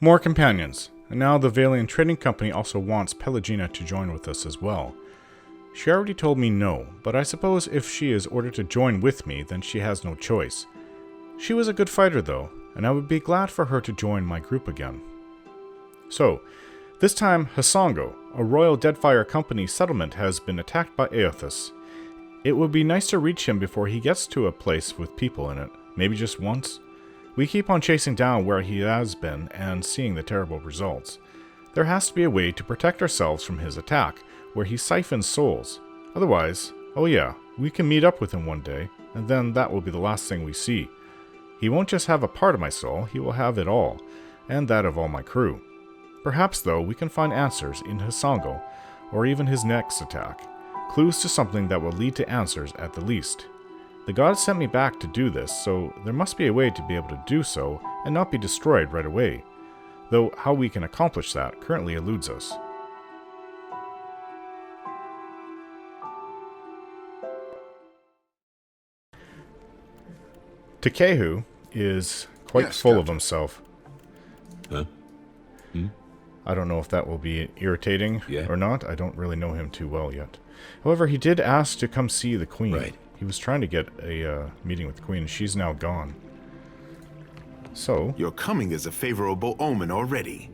More companions. And now the Valian Trading Company also wants Pelagina to join with us as well. She already told me no, but I suppose if she is ordered to join with me, then she has no choice. She was a good fighter though, and I would be glad for her to join my group again. So, this time Hasongo, a Royal Deadfire Company settlement, has been attacked by Aothas. It would be nice to reach him before he gets to a place with people in it, maybe just once. We keep on chasing down where he has been and seeing the terrible results. There has to be a way to protect ourselves from his attack, where he siphons souls. Otherwise, oh yeah, we can meet up with him one day, and then that will be the last thing we see. He won't just have a part of my soul, he will have it all, and that of all my crew. Perhaps, though, we can find answers in Hasongo, or even his next attack. Clues to something that will lead to answers at the least. The gods sent me back to do this, so there must be a way to be able to do so and not be destroyed right away. Though how we can accomplish that currently eludes us. Tekēhu is quite full of himself. Huh? I don't know if that will be irritating or not. I don't really know him too well yet. However, he did ask to come see the Queen. Right. He was trying to get a meeting with the Queen, and she's now gone. So... Your coming is a favorable omen already.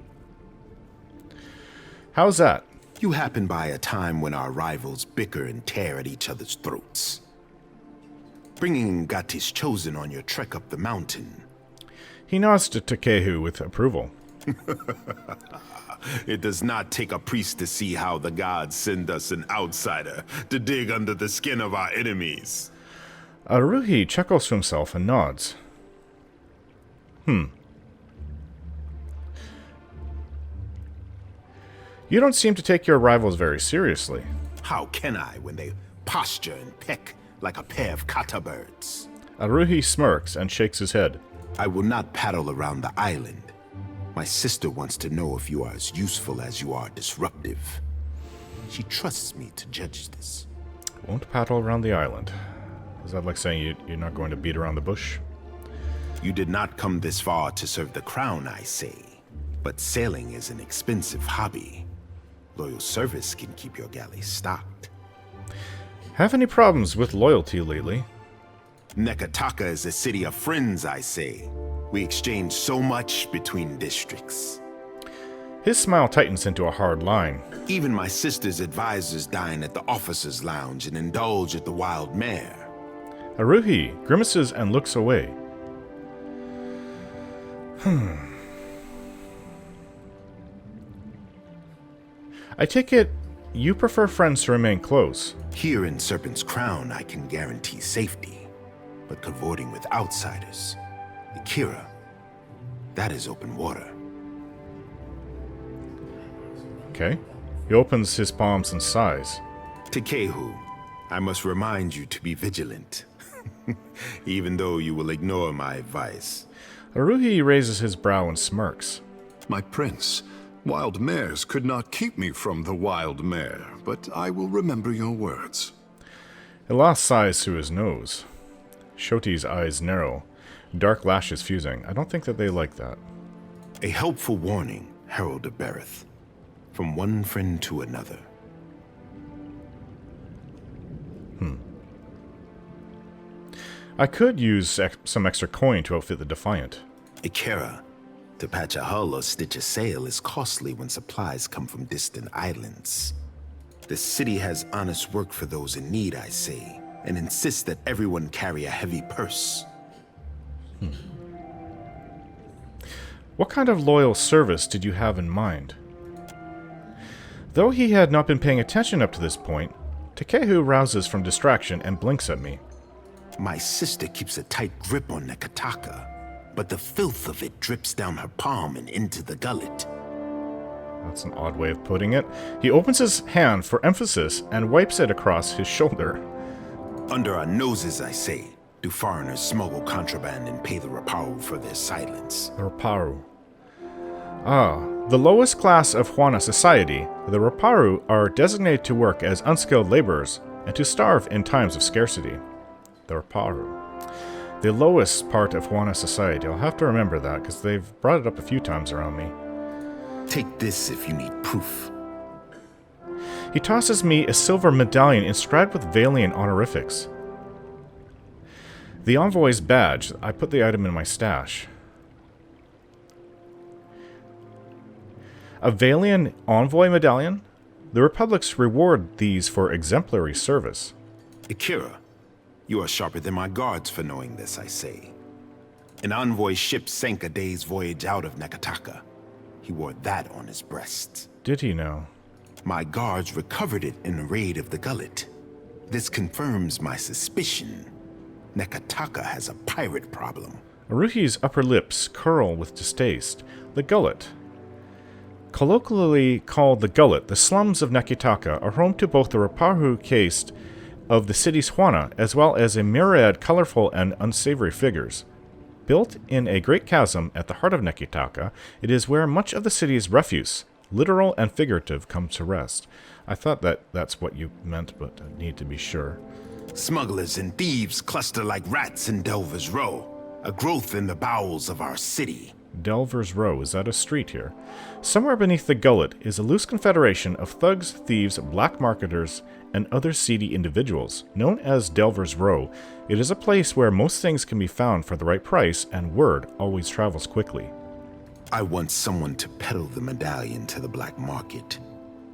How's that? You happen by a time when our rivals bicker and tear at each other's throats. Bringing Ngati's chosen on your trek up the mountain. He nods to Tekēhu with approval. It does not take a priest to see how the gods send us an outsider to dig under the skin of our enemies. Aruihi chuckles to himself and nods. You don't seem to take your rivals very seriously. How can I when they posture and peck like a pair of kata birds? Aruihi smirks and shakes his head. I will not paddle around the island. My sister wants to know if you are as useful as you are disruptive. She trusts me to judge this. Won't paddle around the island. Is that like saying you're not going to beat around the bush? You did not come this far to serve the crown, I say. But sailing is an expensive hobby. Loyal service can keep your galley stocked. Have any problems with loyalty lately? Neketaka is a city of friends, I say. We exchange so much between districts. His smile tightens into a hard line. Even my sister's advisors dine at the officers' lounge and indulge at the wild mare. Aruihi grimaces and looks away. I take it you prefer friends to remain close. Here in Serpent's Crown, I can guarantee safety. But cavorting with outsiders, Akira, that is open water. Okay. He opens his palms and sighs. Tekēhu, I must remind you to be vigilant. Even though you will ignore my advice. Aruihi raises his brow and smirks. My prince, wild mares could not keep me from the wild mare, but I will remember your words. Elas sighs through his nose. Shoti's eyes narrow, dark lashes fusing. I don't think that they like that. A helpful warning, Herald of Berith. From one friend to another. I could use some extra coin to outfit the Defiant. Akira, to patch a hull or stitch a sail is costly when supplies come from distant islands. The city has honest work for those in need, I say, and insists that everyone carry a heavy purse. What kind of loyal service did you have in mind? Though he had not been paying attention up to this point, Tekēhu rouses from distraction and blinks at me. My sister keeps a tight grip on Neketaka, but the filth of it drips down her palm and into the gullet. That's an odd way of putting it. He opens his hand for emphasis and wipes it across his shoulder. Under our noses, I say, do foreigners smuggle contraband and pay the Raparu for their silence? The Raparu. The lowest class of Huana society, the Raparu are designated to work as unskilled laborers and to starve in times of scarcity. The Raparu. The lowest part of Juana society. I'll have to remember that, because they've brought it up a few times around me. Take this if you need proof. He tosses me a silver medallion inscribed with Valian honorifics. The envoy's badge. I put the item in my stash. A Valian envoy medallion? The Republic's reward these for exemplary service. Akira, you are sharper than my guards for knowing this, I say. An envoy ship sank a day's voyage out of Neketaka. He wore that on his breast. Did he know? My guards recovered it in a raid of the gullet. This confirms my suspicion. Neketaka has a pirate problem. Aruhi's upper lips curl with distaste. The gullet. Colloquially called the Gullet, the slums of Neketaka are home to both the Rapahu caste of the city's Juana, as well as a myriad colorful and unsavory figures. Built in a great chasm at the heart of Neketaka, it is where much of the city's refuse, literal and figurative, comes to rest. I thought that's what you meant, but I need to be sure. Smugglers and thieves cluster like rats in Delver's Row, a growth in the bowels of our city. Delver's Row, is that a street here? Somewhere beneath the Gullet is a loose confederation of thugs, thieves, black marketers, and other seedy individuals. Known as Delver's Row, it is a place where most things can be found for the right price, and word always travels quickly. I want someone to peddle the medallion to the black market,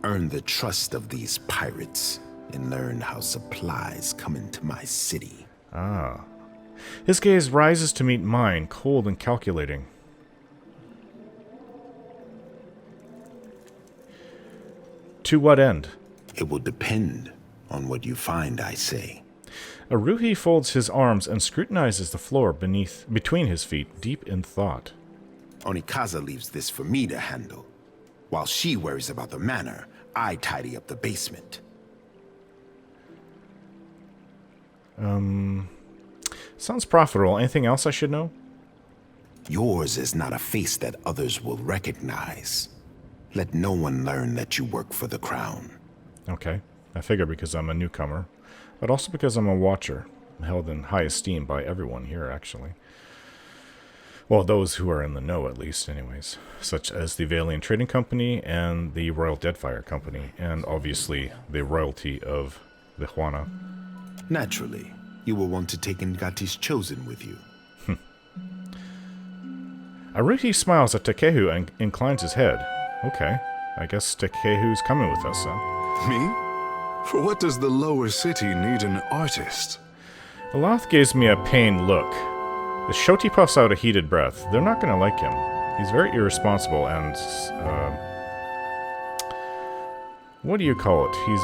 earn the trust of these pirates, and learn how supplies come into my city. Ah. His gaze rises to meet mine, cold and calculating. To what end? It will depend on what you find, I say. Aruihi folds his arms and scrutinizes the floor between his feet, deep in thought. Onikaza leaves this for me to handle. While she worries about the manor, I tidy up the basement. Sounds profitable. Anything else I should know? Yours is not a face that others will recognize. Let no one learn that you work for the crown. Okay. I figure because I'm a newcomer, but also because I'm a watcher. I'm held in high esteem by everyone here, actually. Well, those who are in the know, at least, anyways. Such as the Valian Trading Company and the Royal Deadfire Company, and obviously the royalty of the Juana. Naturally, you will want to take Ngati's chosen with you. Aruihi smiles at Tekēhu and inclines his head. Okay, I guess Tekēhu's coming with us, then. Me? For what does the lower city need an artist? Aloth gives me a pained look. The Shoti puffs out a heated breath. They're not going to like him. He's very irresponsible and, what do you call it? He's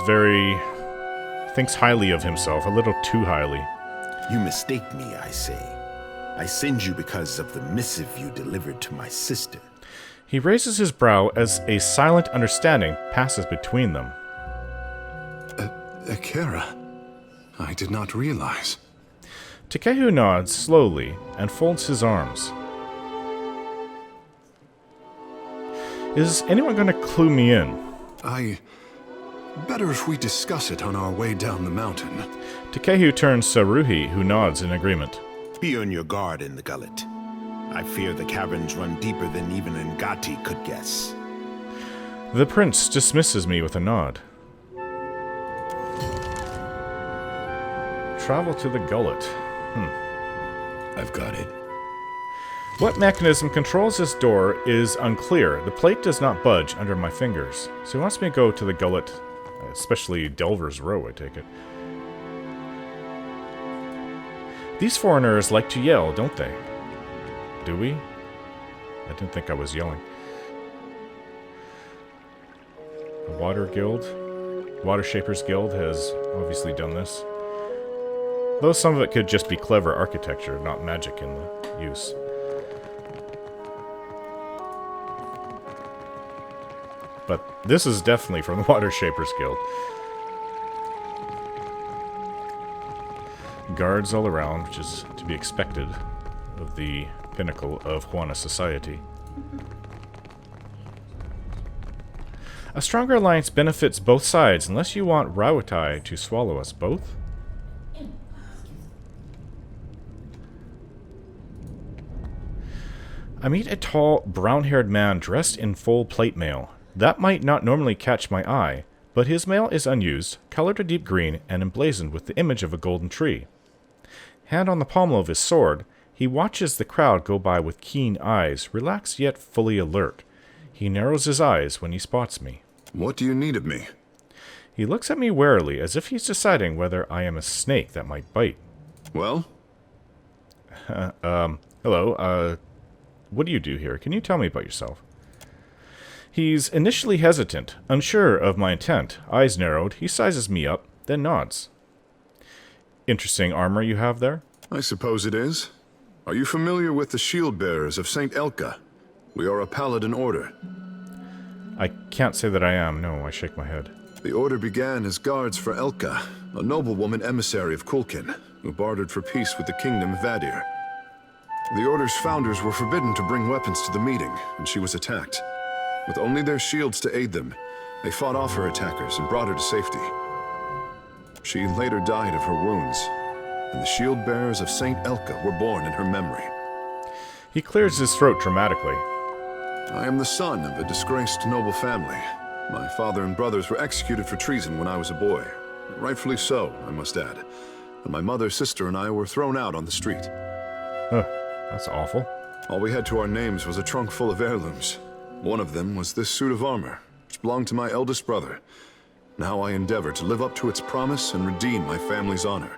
thinks highly of himself, a little too highly. You mistake me, I say. I send you because of the missive you delivered to my sister. He raises his brow as a silent understanding passes between them. Akira, I did not realize. Tekēhu nods slowly and folds his arms. Is anyone going to clue me in? Better if we discuss it on our way down the mountain. Tekēhu turns to Aruihi, who nods in agreement. Be on your guard in the gullet. I fear the caverns run deeper than even Ngati could guess. The prince dismisses me with a nod. Travel to the gullet. I've got it. What mechanism controls this door is unclear. The plate does not budge under my fingers. So he wants me to go to the gullet, especially Delver's Row, I take it. These foreigners like to yell, don't they? Do we? I didn't think I was yelling. The Water Shapers Guild has obviously done this. Though some of it could just be clever architecture, not magic in the use. But this is definitely from the Water Shapers Guild. Guards all around, which is to be expected of the pinnacle of Juana society. A stronger alliance benefits both sides, unless you want Rauatai to swallow us both. I meet a tall, brown-haired man dressed in full plate mail. That might not normally catch my eye, but his mail is unused, colored a deep green, and emblazoned with the image of a golden tree. Hand on the pommel of his sword, he watches the crowd go by with keen eyes, relaxed yet fully alert. He narrows his eyes when he spots me. What do you need of me? He looks at me warily, as if he's deciding whether I am a snake that might bite. Well? Hello, what do you do here? Can you tell me about yourself? He's initially hesitant, unsure of my intent. Eyes narrowed, he sizes me up, then nods. Interesting armor you have there? I suppose it is. Are you familiar with the shield bearers of St. Elka? We are a paladin order. I can't say that I am. No, I shake my head. The order began as guards for Elka, a noblewoman emissary of Kulkin, who bartered for peace with the kingdom of Vadir. The order's founders were forbidden to bring weapons to the meeting, and she was attacked. With only their shields to aid them, they fought off her attackers and brought her to safety. She later died of her wounds, and the shield bearers of St. Elka were born in her memory. He clears his throat dramatically. I am the son of a disgraced noble family. My father and brothers were executed for treason when I was a boy. Rightfully so, I must add. And my mother, sister, and I were thrown out on the street. Huh, that's awful. All we had to our names was a trunk full of heirlooms. One of them was this suit of armor, which belonged to my eldest brother. Now I endeavor to live up to its promise and redeem my family's honor.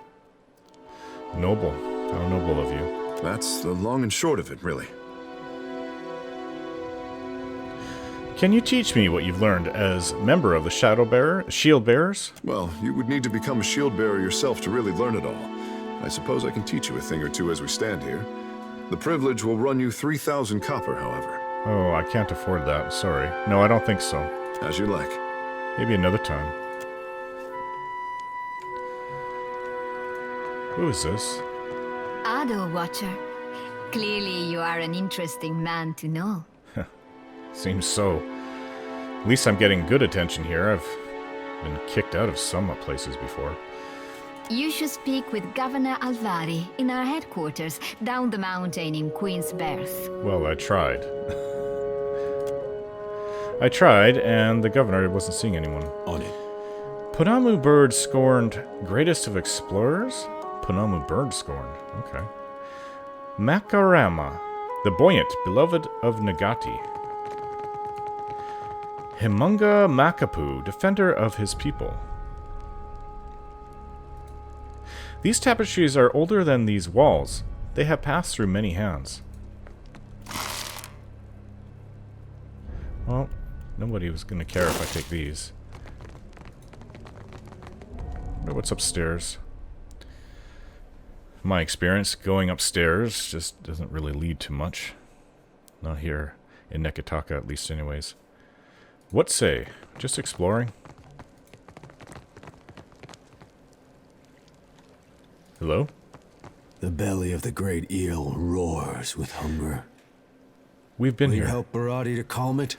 Noble. How noble of you. That's the long and short of it, really. Can you teach me what you've learned as member of the Shield Bearers? Well, you would need to become a shield bearer yourself to really learn it all. I suppose I can teach you a thing or two as we stand here. The privilege will run you 3,000 copper, however. Oh, I can't afford that. Sorry. No, I don't think so. As you like. Maybe another time. Who is this? Ado Watcher. Clearly you are an interesting man to know. Seems so. At least I'm getting good attention here. I've been kicked out of some places before. You should speak with Governor Alvari in our headquarters down the mountain in Queen's Berth. Well, I tried. I tried, and the governor wasn't seeing anyone. On it. Punamu Bird Scorned, greatest of explorers? Punamu Bird Scorned, okay. Makarama, the buoyant, beloved of Ngati. Himunga Makapu, defender of his people. These tapestries are older than these walls. They have passed through many hands. Well, nobody was going to care if I take these. Wonder what's upstairs. My experience going upstairs just doesn't really lead to much. Not here in Neketaka, at least anyways. What say? Just exploring? Hello? The belly of the great eel roars with hunger. We've been Will here. you help Barati to calm it?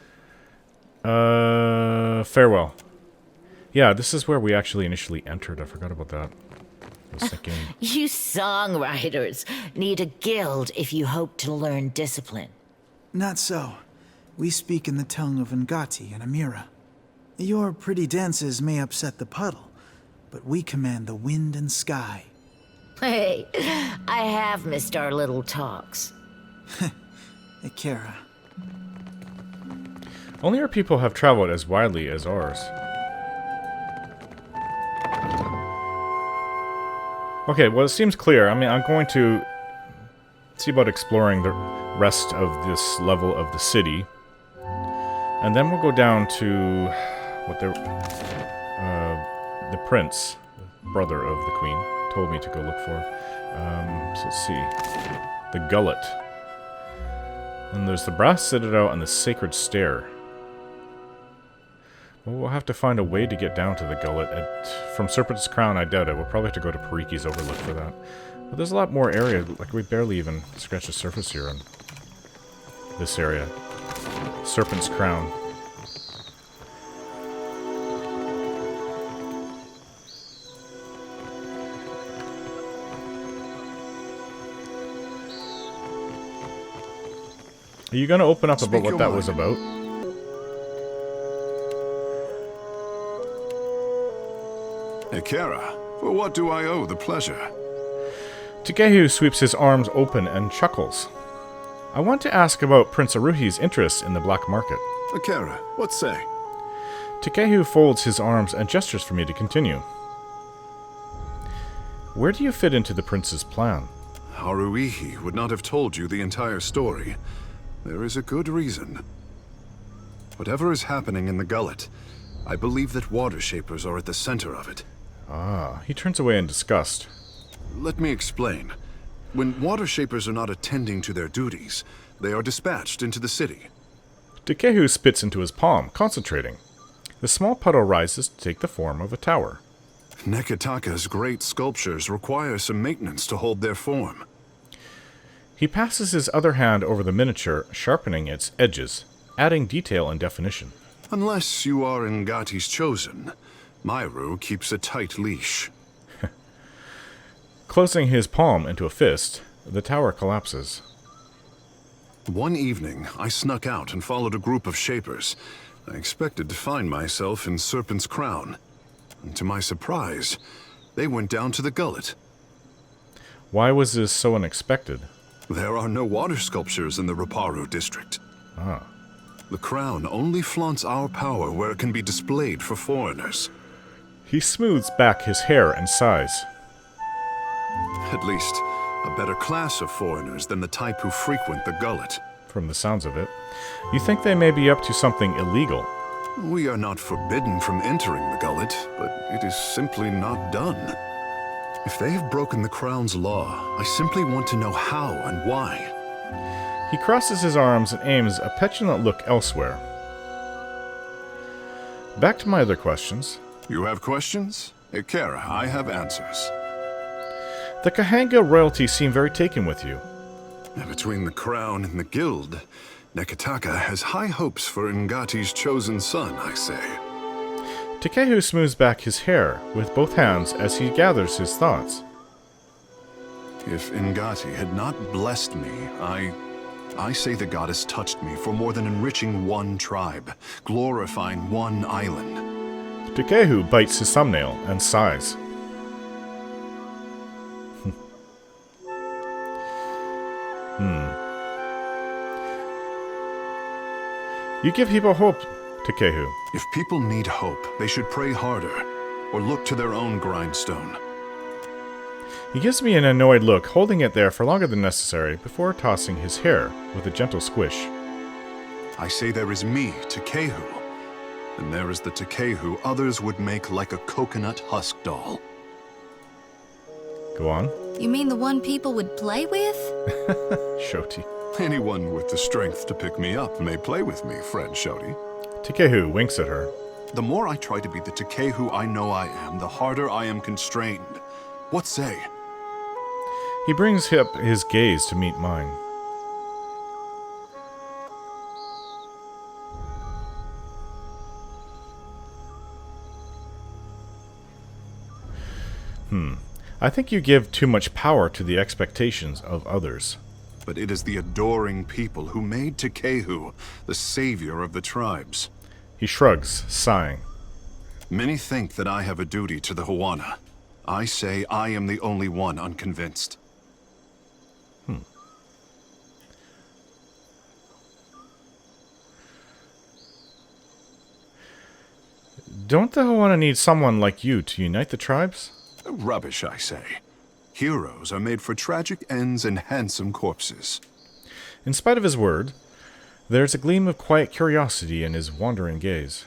Farewell. Yeah, this is where we actually initially entered. I forgot about that. I was thinking... You songwriters need a guild if you hope to learn discipline. Not so. We speak in the tongue of Ngati and Amira. Your pretty dances may upset the puddle, but we command the wind and sky. Hey, I have missed our little talks. Ikera. Only our people have traveled as widely as ours. Okay, well, it seems clear. I mean, I'm going to see about exploring the rest of this level of the city. And then we'll go down to what the prince, brother of the queen, told me to go look for. So let's see. The gullet. And there's the brass citadel and the sacred stair. Well, we'll have to find a way to get down to the gullet. From Serpent's Crown, I doubt it. We'll probably have to go to Pariki's Overlook for that. But there's a lot more area. Like, we barely even scratched the surface here on this area. Serpent's Crown. Are you going to open up Speak about what your that mind. was about? Ekera, for what do I owe the pleasure? Tekēhu sweeps his arms open and chuckles. I want to ask about Prince Aruihi's interest in the black market. Ekera, what say? Tekēhu folds his arms and gestures for me to continue. Where do you fit into the prince's plan? Aruihi would not have told you the entire story. There is a good reason. Whatever is happening in the gullet, I believe that water shapers are at the center of it. Ah, he turns away in disgust. Let me explain. When water shapers are not attending to their duties, they are dispatched into the city. Tekēhu spits into his palm, concentrating. The small puddle rises to take the form of a tower. Neketaka's great sculptures require some maintenance to hold their form. He passes his other hand over the miniature, sharpening its edges, adding detail and definition. Unless you are Ngati's chosen, Myru keeps a tight leash. Closing his palm into a fist, the tower collapses. One evening, I snuck out and followed a group of shapers. I expected to find myself in Serpent's crown. And to my surprise, they went down to the gullet. Why was this so unexpected? There are no water sculptures in the Raparu district. Ah. The crown only flaunts our power where it can be displayed for foreigners. He smooths back his hair and sighs. At least, a better class of foreigners than the type who frequent the gullet. From the sounds of it, you think they may be up to something illegal. We are not forbidden from entering the gullet, but it is simply not done. If they have broken the crown's law, I simply want to know how and why. He crosses his arms and aims a petulant look elsewhere. Back to my other questions. You have questions? Ekera, I have answers. The Kahanga royalty seem very taken with you. And between the crown and the guild, Neketaka has high hopes for Ngati's chosen son, I say. Tekēhu smooths back his hair with both hands as he gathers his thoughts. If Ngati had not blessed me, I say the goddess touched me for more than enriching one tribe, glorifying one island. Tekēhu bites his thumbnail and sighs. You give people hope, Tekēhu. If people need hope, they should pray harder, or look to their own grindstone. He gives me an annoyed look, holding it there for longer than necessary before tossing his hair with a gentle squish. I say there is me, Tekēhu, and there is the Tekēhu others would make like a coconut husk doll. Go on. You mean the one people would play with? Shoti. Anyone with the strength to pick me up may play with me, friend Shoti. Tekēhu winks at her. The more I try to be the Tekēhu I know I am, the harder I am constrained. What say? He brings up his gaze to meet mine. I think you give too much power to the expectations of others. But it is the adoring people who made Tekēhu the savior of the tribes. He shrugs, sighing. Many think that I have a duty to the Huana. I say I am the only one unconvinced. Don't the Huana need someone like you to unite the tribes? Rubbish, I say. Heroes are made for tragic ends and handsome corpses. In spite of his word, there's a gleam of quiet curiosity in his wandering gaze.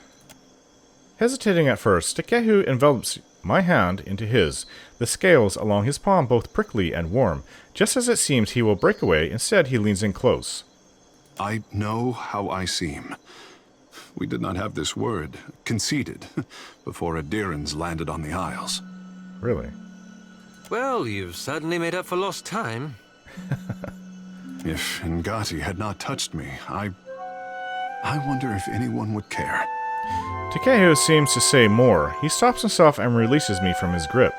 Hesitating at first, Tekēhu envelops my hand into his, the scales along his palm both prickly and warm. Just as it seems he will break away, instead he leans in close. I know how I seem. We did not have this word, conceded, before Adirans landed on the Isles. Really? Well, you've certainly made up for lost time. If Ngati had not touched me, I wonder if anyone would care. Tekēhu seems to say more. He stops himself and releases me from his grip.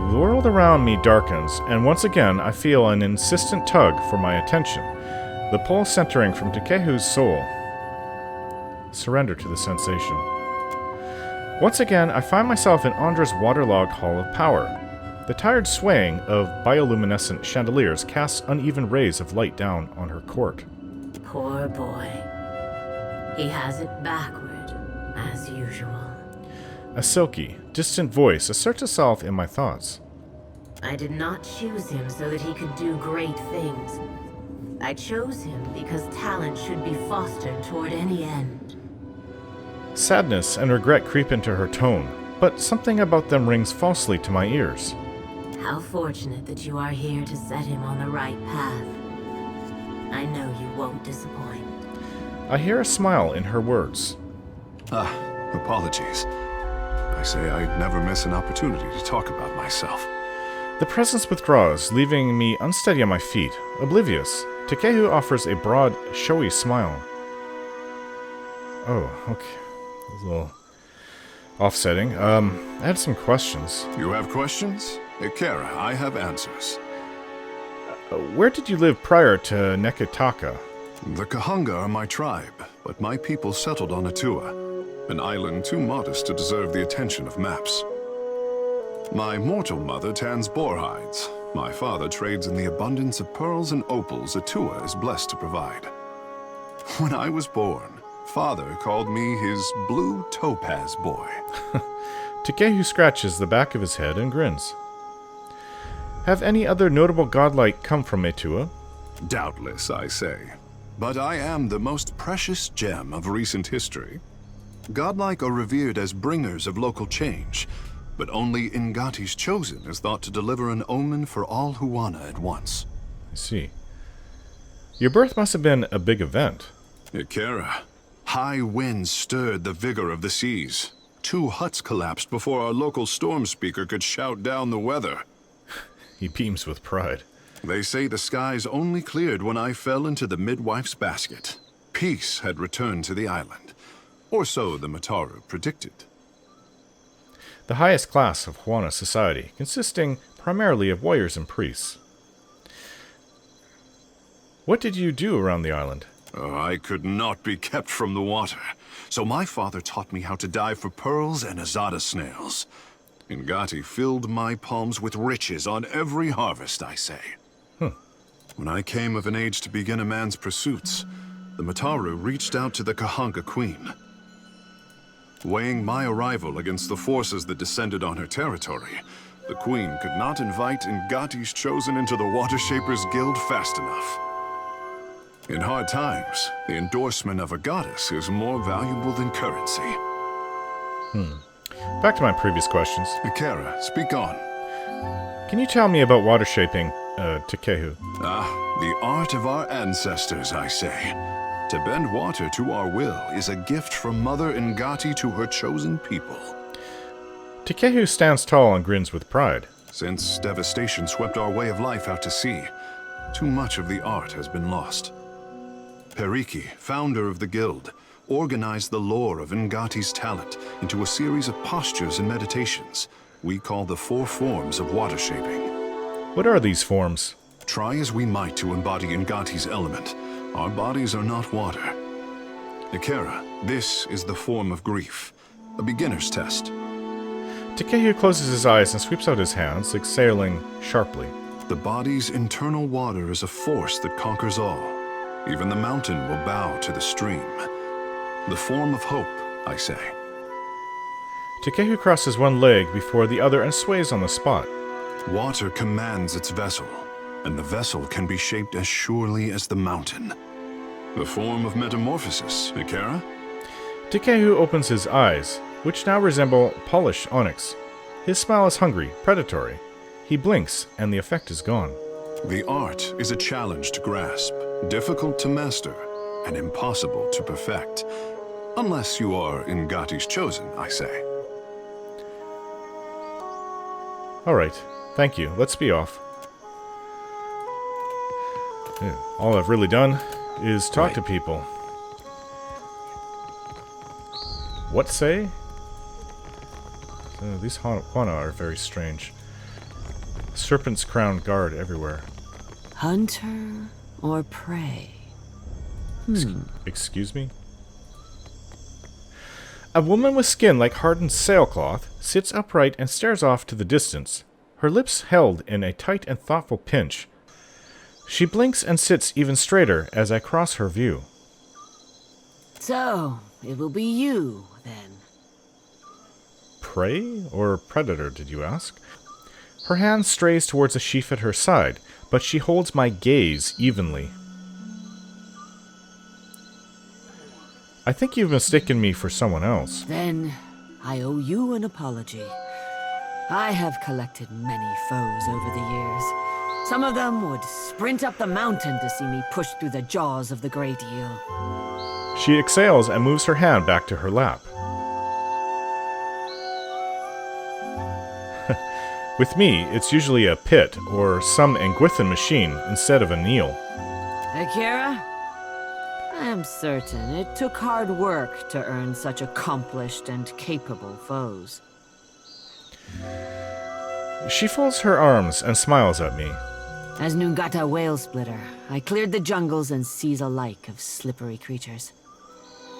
The world around me darkens, and once again I feel an insistent tug for my attention. The pull centering from Tekēhu's soul. Surrender to the sensation. Once again, I find myself in Andra's waterlogged hall of power. The tired swaying of bioluminescent chandeliers casts uneven rays of light down on her court. Poor boy. He has it backward, as usual. A silky, distant voice asserts itself in my thoughts. I did not choose him so that he could do great things. I chose him because talent should be fostered toward any end. Sadness and regret creep into her tone, but something about them rings falsely to my ears. How fortunate that you are here to set him on the right path. I know you won't disappoint. I hear a smile in her words. Apologies. I say I'd never miss an opportunity to talk about myself. The presence withdraws, leaving me unsteady on my feet, oblivious. Tekēhu offers a broad, showy smile. Oh, okay. That was a little offsetting. I had some questions. You have questions? Ikera, I have answers. Where did you live prior to Neketaka? The Kahunga are my tribe, but my people settled on Atua, an island too modest to deserve the attention of maps. My mortal mother tans boar hides. My father trades in the abundance of pearls and opals Atua is blessed to provide. When I was born, Father called me his blue topaz boy. Tekēhu scratches the back of his head and grins. Have any other notable godlike come from Atua? Doubtless, I say. But I am the most precious gem of recent history. Godlike are revered as bringers of local change, but only Ngati's chosen is thought to deliver an omen for all Huana at once. I see. Your birth must have been a big event. Ikera, high winds stirred the vigor of the seas. 2 huts collapsed before our local storm speaker could shout down the weather. He beams with pride. They say the skies only cleared when I fell into the midwife's basket. Peace had returned to the island. Or so the Mataru predicted. The highest class of Huana society, consisting primarily of warriors and priests. What did you do around the island? I could not be kept from the water, so my father taught me how to dive for pearls and azada snails. Ngati filled my palms with riches on every harvest, I say. When I came of an age to begin a man's pursuits, the Mataru reached out to the Kahunga Queen. Weighing my arrival against the forces that descended on her territory, the Queen could not invite Ngati's chosen into the Water Shapers Guild fast enough. In hard times, the endorsement of a goddess is more valuable than currency. Back to my previous questions. Ikera, speak on. Can you tell me about water shaping, Tekēhu? The art of our ancestors, I say. To bend water to our will is a gift from Mother Ngati to her chosen people. Tekēhu stands tall and grins with pride. Since devastation swept our way of life out to sea, too much of the art has been lost. Periki, founder of the guild, organized the lore of Ngati's talent into a series of postures and meditations we call the 4 forms of water shaping. What are these forms? Try as we might to embody Ngati's element, our bodies are not water. Ikera, this is the form of grief, a beginner's test. Tekēhu closes his eyes and sweeps out his hands, exhaling sharply. The body's internal water is a force that conquers all. Even the mountain will bow to the stream. The form of hope, I say. Tekēhu crosses one leg before the other and sways on the spot. Water commands its vessel, and the vessel can be shaped as surely as the mountain. The form of metamorphosis, Ikera? Tekēhu opens his eyes, which now resemble polished onyx. His smile is hungry, predatory. He blinks, and the effect is gone. The art is a challenge to grasp, difficult to master, and impossible to perfect. Unless you are Ngati's chosen, I say. All right, thank you. Let's be off. All I've really done is talk to people. What say? These Huana are very strange. Serpent's crown guard everywhere. Hunter or prey? Excuse me? A woman with skin like hardened sailcloth sits upright and stares off to the distance, her lips held in a tight and thoughtful pinch. She blinks and sits even straighter as I cross her view. So, it will be you, then. Prey or predator, did you ask? Her hand strays towards a sheaf at her side, but she holds my gaze evenly. I think you've mistaken me for someone else. Then, I owe you an apology. I have collected many foes over the years. Some of them would sprint up the mountain to see me push through the jaws of the great eel. She exhales and moves her hand back to her lap. With me, it's usually a pit or some Angwithan machine instead of an eel. Akira? I am certain it took hard work to earn such accomplished and capable foes. She folds her arms and smiles at me. As Ngati whale splitter, I cleared the jungles and seas alike of slippery creatures.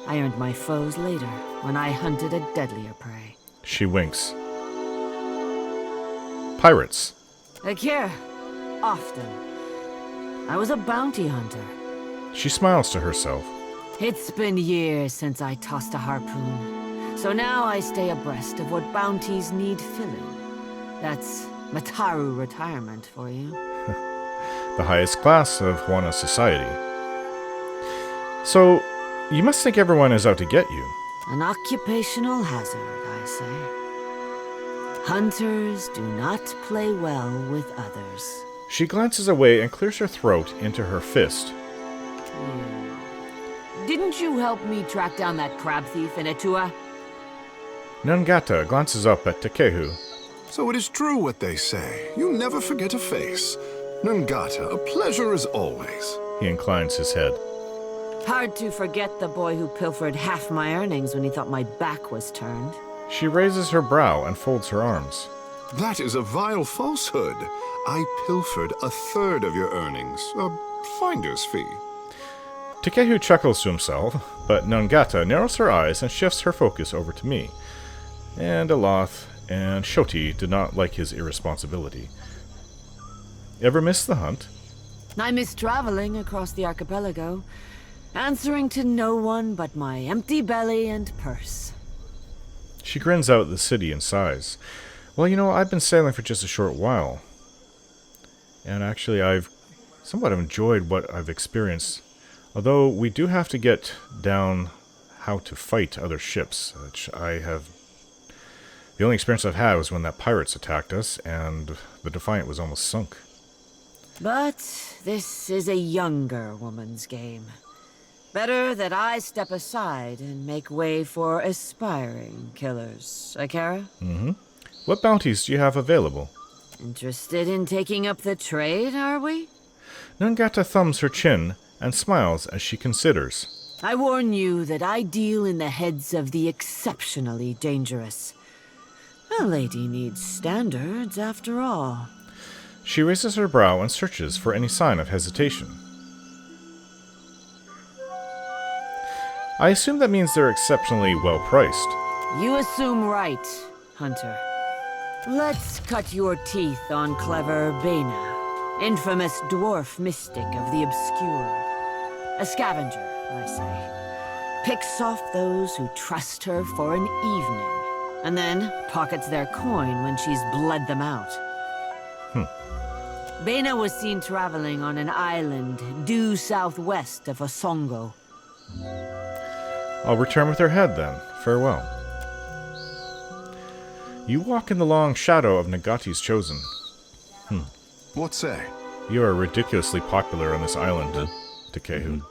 I earned my foes later, when I hunted a deadlier prey. She winks. Pirates. Akira, often. I was a bounty hunter. She smiles to herself. It's been years since I tossed a harpoon, so now I stay abreast of what bounties need filling. That's Mataru retirement for you. The highest class of Huana society. So, you must think everyone is out to get you. An occupational hazard, I say. Hunters do not play well with others. She glances away and clears her throat into her fist. Didn't you help me track down that crab thief in Etua? Ngati glances up at Tekēhu. So it is true what they say. You never forget a face. Ngati, a pleasure as always. He inclines his head. Hard to forget the boy who pilfered half my earnings when he thought my back was turned. She raises her brow and folds her arms. That is a vile falsehood. I pilfered a third of your earnings. A finder's fee. Tekēhu chuckles to himself, but Ngati narrows her eyes and shifts her focus over to me. And Aloth and Shoti did not like his irresponsibility. Ever miss the hunt? I miss traveling across the archipelago, answering to no one but my empty belly and purse. She grins out at the city and sighs. Well, you know, I've been sailing for just a short while. And actually, I've somewhat enjoyed what I've experienced. Although, we do have to get down how to fight other ships, which I have... The only experience I've had was when that pirates attacked us, and the Defiant was almost sunk. But this is a younger woman's game. Better that I step aside and make way for aspiring killers. Akira? Mm-hmm. What bounties do you have available? Interested in taking up the trade, are we? Ngati thumbs her chin and smiles as she considers. I warn you that I deal in the heads of the exceptionally dangerous. A lady needs standards, after all. She raises her brow and searches for any sign of hesitation. I assume that means they're exceptionally well priced. You assume right, Hunter. Let's cut your teeth on clever Bena, infamous dwarf mystic of the obscure. A scavenger, I say. Picks off those who trust her for an evening, and then pockets their coin when she's bled them out. Bena was seen traveling on an island due southwest of Osongo. I'll return with her head, then. Farewell. You walk in the long shadow of Ngati's chosen. What say? You are ridiculously popular on this island, Tekēhu.